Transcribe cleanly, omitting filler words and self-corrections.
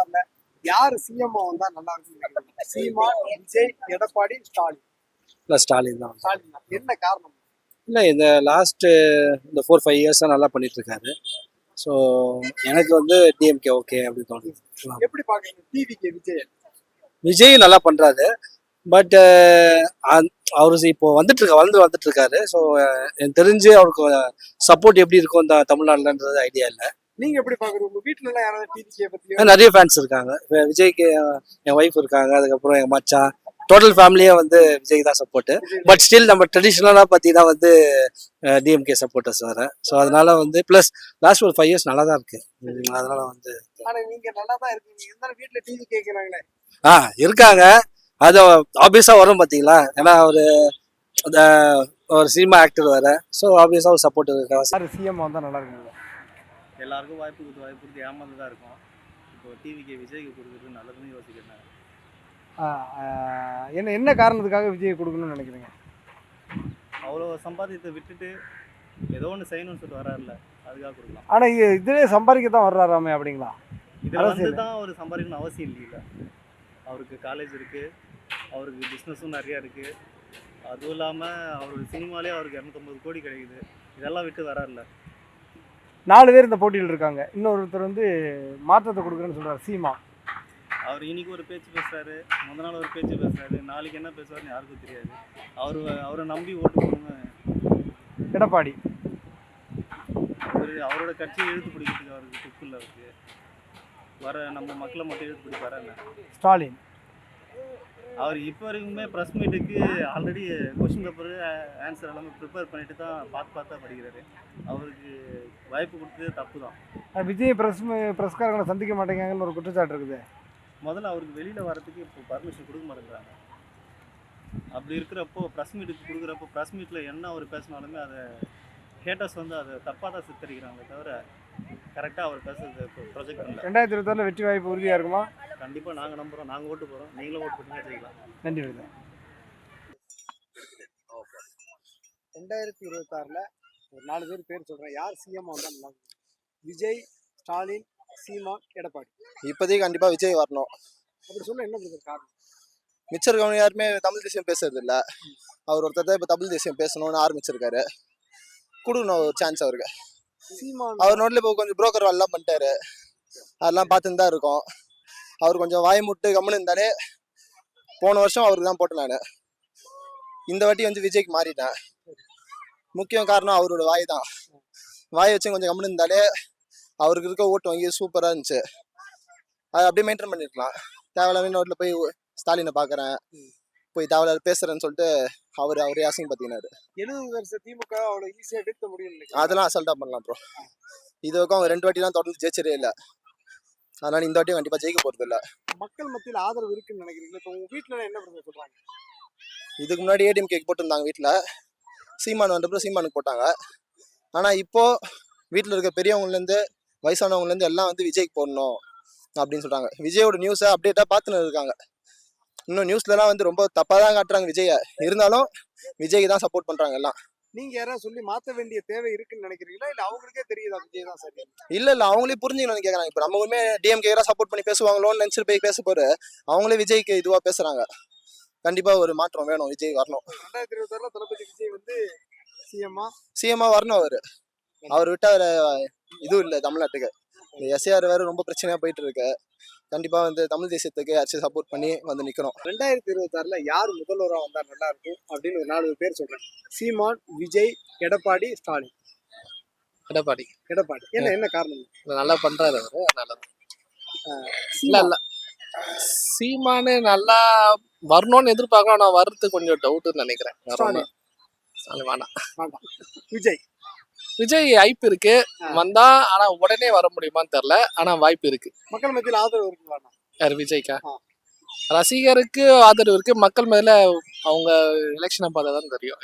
இருபத்தாறுல யாரு சிஎம் வந்தா நல்லா இருக்கும்? சீமான், விஜய், எடப்பாடி, ஸ்டாலின். இல்லை ஸ்டாலின் தான். ஸ்டாலின் தான். என்ன காரணம்? இல்லை இந்த லாஸ்ட்டு இந்த 4-5 இயர்ஸாக நல்லா பண்ணிட்டு இருக்காரு. ஸோ எனக்கு வந்து டிஎம்கே ஓகே அப்படின்னு தோணுது. எப்படி பாக்குறீங்க டிவிக்கு விஜய்? விஜய் நல்லா பண்றாரு. பட் அவரு இப்போ வந்துட்டு இருக்காரு. ஸோ எனக்கு தெரிஞ்சு அவருக்கு சப்போர்ட் எப்படி இருக்கும் இந்த தமிழ்நாடுலன்றது ஐடியா இல்லை. நீங்க எப்படி பாக்குறீங்க? உங்க வீட்டுல எல்லாம் யாராவது டிவிக்கே பத்தி? நிறைய ஃபேன்ஸ் இருக்காங்க. விஜய்க்கு என் ஒய்ஃப் இருக்காங்க, அதுக்கப்புறம் என் மச்சான், டோட்டல் ஃபேமிலியே வந்து விஜய்க்கு தான் சப்போர்ட். பட் ஸ்டில் நம்ம ட்ரெடிஷ்னலாக பார்த்தீங்கன்னா வந்து டிஎம்கே சப்போர்ட்டர்ஸ் வர. ஸோ அதனால வந்து ப்ளஸ் லாஸ்ட் ஒரு 5 இயர்ஸ் நல்லா தான் இருக்கு. அதனால வந்து ஆனா நீங்க நல்லா தான் இருக்கீங்க, இருந்தாலும் வீட்டுல டிவி கேட்கறாங்களே. இருக்காங்க. அது ஆப்வியஸா வரும் பார்த்தீங்களா, ஏன்னா ஒரு சினிமா ஆக்டர் வேற. ஸோ ஆப்வியஸா ஒரு சப்போர்ட் இருக்காங்க. சிஎம் வந்தா நல்லா இருக்குங்க. எல்லாருக்கும் வாய்ப்பு கொடுத்து ஏமாந்து தான் இருக்கும். இப்போ டிவிக்கு விஜய்க்கு கொடுக்குறது நல்லதுன்னு யோசிக்கிறேன். என்ன காரணத்துக்காக விஜய் கொடுக்கணும்னு நினைக்கிறீங்க? அவ்வளோ சம்பாதியத்தை விட்டுட்டு ஏதோ ஒன்று செய்யணும்னு சொல்லிட்டு வராருல, அதுக்காக கொடுக்கலாம். ஆனால் இதுலேயே சம்பாதிக்க தான் வர்றாராமே அப்படிங்களா? இதில் வந்து தான் அவர் சம்பாதிக்கணும்னு அவசியம் இல்லைல்ல. அவருக்கு காலேஜ் இருக்குது, அவருக்கு பிஸ்னஸும் நிறையா இருக்குது. அதுவும் இல்லாமல் அவரோட சினிமாலே அவருக்கு 250 கோடி கிடைக்குது. இதெல்லாம் விட்டு வராருல. 4 பேர் இந்த போட்டியில் இருக்காங்க. இன்னொருத்தர் வந்து மாற்றத்தை கொடுக்குறேன்னு சொல்கிறார் சீமா. அவர் இன்னைக்கு ஒரு பேச்சு பேசுகிறாரு, முத நாள் ஒரு பேச்சு பேசுகிறாரு, நாளைக்கு என்ன பேசுவாருன்னு யாருக்கும் தெரியாது. அவரை நம்பி ஓட்டு போகணும்னு எடப்பாடி அவரோட கட்சியை இழுத்து பிடிக்கிறதுக்கு அவருக்கு துப்பு இல்லை. அவருக்கு நம்ம மக்களை மட்டும் இழுத்து பிடிப்பாரா என்ன? ஸ்டாலின் அவர் இப்போ வரைக்குமே ப்ரெஸ் மீட்டுக்கு ஆல்ரெடி கொஸ்டின் பேப்பரு ஆன்சர் எல்லாமே ப்ரிப்பேர் பண்ணிட்டு தான் பார்த்து படிக்கிறாரு. அவருக்கு வாய்ப்பு கொடுத்தது தப்பு தான். விஜய் ப்ரெஸ்காரங்களை சந்திக்க மாட்டேங்காங்கன்னு ஒரு குற்றச்சாட்டு இருக்குது. முதல்ல அவருக்கு வெளியில் வரதுக்கு இப்போ பர்மிஷன் கொடுக்க மாட்டேங்கிறாங்க. அப்படி இருக்கிறப்போ ப்ரெஸ் மீட்டுக்கு கொடுக்குறப்போ ப்ரெஸ் மீட்டில் என்ன அவர் பேசினாலுமே அதை ஹேட்டர்ஸ் வந்து அதை தப்பாக தான் சித்தரிக்கிறாங்க தவிர கரெக்டாக அவர் பேசுறது ப்ரொஜெக்ட் பண்ணல. 2024 வெற்றி வாய்ப்பு உறுதியாக இருக்குமா? கண்டிப்பாக நாங்கள் நம்புகிறோம். நாங்கள் ஓட்டு போகிறோம், நீங்களும் ஓட்டு போட்டீங்கன்னா ஜெயிக்கலாம். நன்றி. 2026ல் ஒரு 4 பேர் சொல்கிறேன், யார் சிஎம் வந்தால் நல்லா? விஜய், ஸ்டாலின், சீமான், எடப்பாடி. இப்போதைக்கு கண்டிப்பாக விஜய் வரணும். அப்படி சொல்ல என்ன காரணம்? மிச்சம் இருக்கவங்க யாருமே தமிழ் தேசியம் பேசுறது இல்லை. அவர் ஒருத்தர் தான் இப்போ தமிழ் தேசியம் பேசணும்னு ஆரம்பிச்சிருக்காரு. கொடுக்கணும் ஒரு சான்ஸ் அவருக்கு. அவர் நோட்டில் இப்போ கொஞ்சம் புரோக்கர் வேலைலாம் பண்ணிட்டாரு, அதெல்லாம் பார்த்துன்னு தான் இருக்கோம். அவர் கொஞ்சம் வாய் முட்டு கம்முன்னு இருந்தாலே. போன வருஷம் அவருக்கு தான் போட்டேன் நான். இந்த வாட்டி வந்து விஜய்க்கு மாறிட்டேன். முக்கிய காரணம் அவரோட வாய் தான். வாயை வச்சு கொஞ்சம் கம்முன்னு இருந்தாலே அவருக்கு இருக்க ஓட்டு வாங்கி சூப்பராக இருந்துச்சு. அதை அப்படியே மெயின்டைன் பண்ணிருக்கலாம். தேவையில்லாம நோட்டில் போய் ஸ்டாலினை பார்க்குறேன், போய் தேவையில்லாத பேசுறேன்னு சொல்லிட்டு அவரே அசிங்க பார்த்தீங்கன்னாரு. 70 வருஷ திமுக அவ்வளோ ஈஸியாக எடுக்க முடியும்? அதெல்லாம் அசால்ட்டாக பண்ணலாம் ப்ரோ. இது வரைக்கும் அவங்க 2 வாட்டிலாம் தொடர்ந்து ஜெயிச்சதே இல்லை. அதனால இந்த வாட்டியும் கண்டிப்பாக ஜெயிக்க போகிறது இல்லை. மக்கள் மத்தியில் ஆதரவு இருக்குன்னு நினைக்கிறீங்களா? இப்போ உங்கள் வீட்டில் என்ன சொல்கிறாங்க? இதுக்கு முன்னாடி ஏடிஎம்கேக்கு போட்டிருந்தாங்க வீட்டில். சீமான் வந்தப்பறம் சீமானுக்கு போட்டாங்க. ஆனால் இப்போது வீட்டில் இருக்க பெரியவங்கலேருந்து வயசானவங்கலேருந்து எல்லாம் வந்து விஜய்க்கு போடணும் அப்படின்னு சொல்கிறாங்க. விஜயோட நியூஸை அப்டேட்டாக பார்த்துன்னு இருக்காங்க. இன்னும் நியூஸ்லலாம் வந்து ரொம்ப தப்பாக தான் காட்டுறாங்க விஜயை. இருந்தாலும் விஜய்க்கு தான் சப்போர்ட் பண்ணுறாங்க எல்லாம். நீங்கள் யாராவது சொல்லி மாற்ற வேண்டிய தேவை இருக்குன்னு நினைக்கிறீங்களா, இல்லை அவங்களுக்கே தெரியுதா விஜய் தான் சரி? இல்லை அவங்களே புரிஞ்சுக்கணும்னு கேட்குறாங்க. இப்போ நம்ம உண்மையே டிஎம்கே சப்போர்ட் பண்ணி பேசுவாங்களோன்னு நினச்சிட்டு போய் பேச போகிற அவங்களே விஜய்க்கு இதுவாக பேசுகிறாங்க. கண்டிப்பாக ஒரு மாற்றம் வேணும், விஜய் வரணும். 2026ல் தளபதி விஜய் வந்து சிஎம்மா வரணும். அவர் விட்டால் இதுவும் இல்லை தமிழ்நாட்டுக்கு. எஸ்ஏஆர் வேறு ரொம்ப பிரச்சனையாக போயிட்டு இருக்கு. கண்டிப்பாக வந்து தமிழ் தேசியத்துக்கு யாராச்சும் சப்போர்ட் பண்ணி வந்து நிற்கணும். 2026ல் யார் முதல்வராக வந்தால் நல்லா இருக்கும் அப்படின்னு ஒரு 4 பேர் சொல்கிறேன். சீமான், விஜய், எடப்பாடி, ஸ்டாலின். எடப்பாடி. என்ன காரணம்? நல்லா பண்றாரு அவரு, அதனால. இல்ல சீமானு நல்லா வரணும்னு எதிர்பார்க்கலாம், ஆனால் வர்றது கொஞ்சம் டவுட்டுன்னு நினைக்கிறேன். விஜய் வாய்ப்பு இருக்கு வந்தா, ஆனா உடனே வர முடியுமான்னு தெரியல. ஆனா வாய்ப்பு இருக்கு. மக்கள் மத்தியில் ஆதரவு இருக்குங்களா? யார் விஜய்க்கா? ரசிகருக்கு ஆதரவு இருக்கு. மக்கள் மேல அவங்க எலெக்ஷனை பார்த்தா தான் தெரியும்.